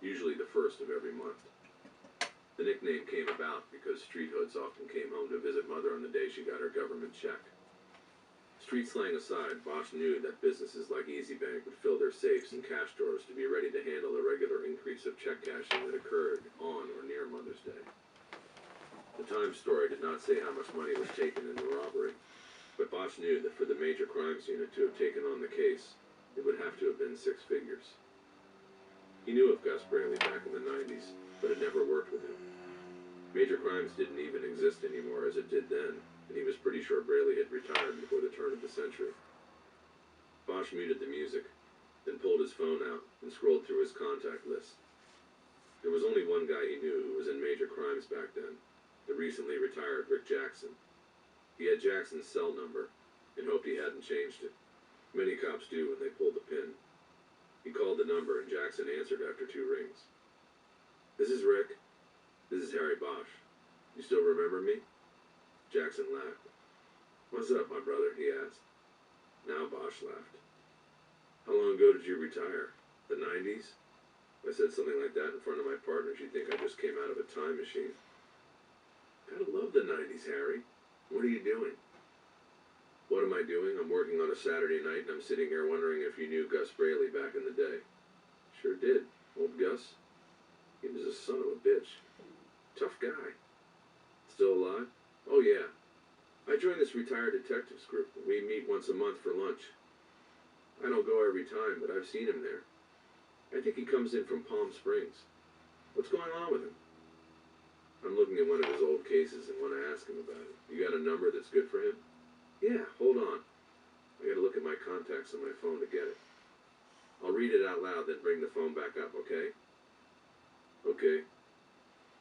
usually the first of every month. The nickname came about because street hoods often came home to visit Mother on the day she got her government check. Street slang aside, Bosch knew that businesses like Easy Bank would fill their safes and cash drawers to be ready to handle the regular increase of check cashing that occurred on or near Mother's Day. The Times story did not say how much money was taken in the robbery, but Bosch knew that for the Major Crimes Unit to have taken on the case, it would have to have been 6 figures. He knew of Gus Braley back in the 90s, but had never worked with him. Major Crimes didn't even exist anymore as it did then, and he was pretty sure Braley had retired before the turn of the century. Bosch muted the music, then pulled his phone out and scrolled through his contact list. There was only one guy he knew who was in Major Crimes back then, the recently retired Rick Jackson. He had Jackson's cell number and hoped he hadn't changed it. Many cops do when they pull the pin. He called the number and Jackson answered after 2 rings. "This is Rick. This is Harry Bosch. You still remember me?" Jackson laughed. "What's up, my brother?" he asked. Now Bosch laughed. "How long ago did you retire? The 90s? If I said something like that in front of my partner, she'd think I just came out of a time machine." "Gotta love the 90s, Harry. What are you doing?" "What am I doing? I'm working on a Saturday night, and I'm sitting here wondering if you knew Gus Braley back in the day." "Sure did. Old Gus? He was a son of a bitch. Tough guy. Still alive?" "Oh, yeah. I joined this retired detectives group. We meet once a month for lunch. I don't go every time, but I've seen him there. I think he comes in from Palm Springs. What's going on with him?" "I'm looking at one of his old cases and want to ask him about it. You got a number that's good for him?" "Yeah, hold on. I gotta look at my contacts on my phone to get it. I'll read it out loud, then bring the phone back up, okay?" "Okay.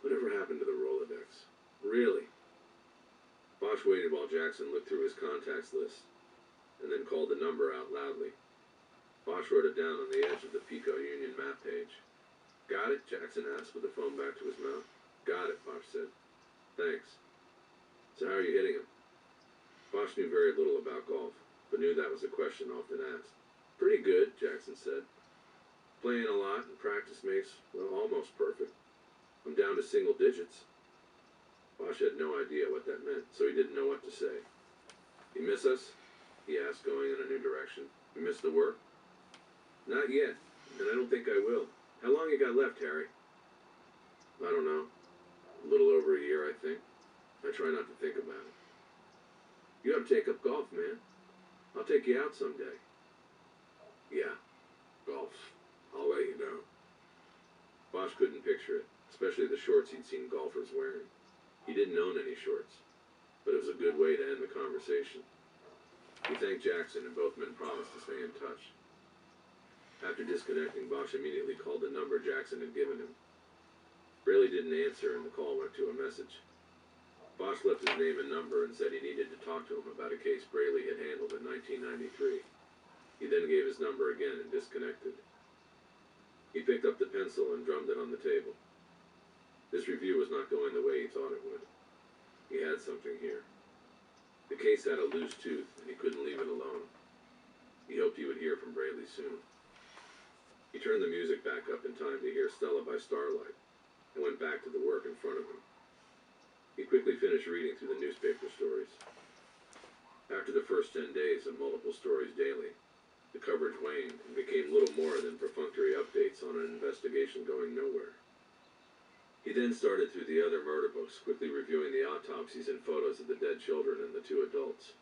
Whatever happened to the Rolodex? Really?" Bosch waited while Jackson looked through his contacts list, and then called the number out loudly. Bosch wrote it down on the edge of the Pico Union map page. "Got it?" Jackson asked with the phone back to his mouth. "Got it," Bosch said. "Thanks. So how are you hitting him?" Bosch knew very little about golf, but knew that was a question often asked. "Pretty good," Jackson said. "Playing a lot and practice makes, well, almost perfect. I'm down to single digits." Bosch had no idea what that meant, so he didn't know what to say. "You miss us?" he asked, going in a new direction. "You miss the work?" "Not yet, and I don't think I will. How long you got left, Harry?" "I don't know. A little over a year, I think. I try not to think about it." "You ought to take up golf, man. I'll take you out someday." "Yeah, golf. I'll let you know." Bosch couldn't picture it, especially the shorts he'd seen golfers wearing. He didn't own any shorts, but it was a good way to end the conversation. He thanked Jackson, and both men promised to stay in touch. After disconnecting, Bosch immediately called the number Jackson had given him. Braley didn't answer, and the call went to a message. Bosch left his name and number and said he needed to talk to him about a case Braley had handled in 1993. He then gave his number again and disconnected. He picked up the pencil and drummed it on the table. This review was not going the way he thought it would. He had something here. The case had a loose tooth, and he couldn't leave it alone. He hoped he would hear from Braley soon. He turned the music back up in time to hear Stella by Starlight, and went back to the work in front of him. He quickly finished reading through the newspaper stories. After the first 10 days of multiple stories daily, the coverage waned and became little more than perfunctory updates on an investigation going nowhere. He then started through the other murder books, quickly reviewing the autopsies and photos of the dead children and the 2 adults.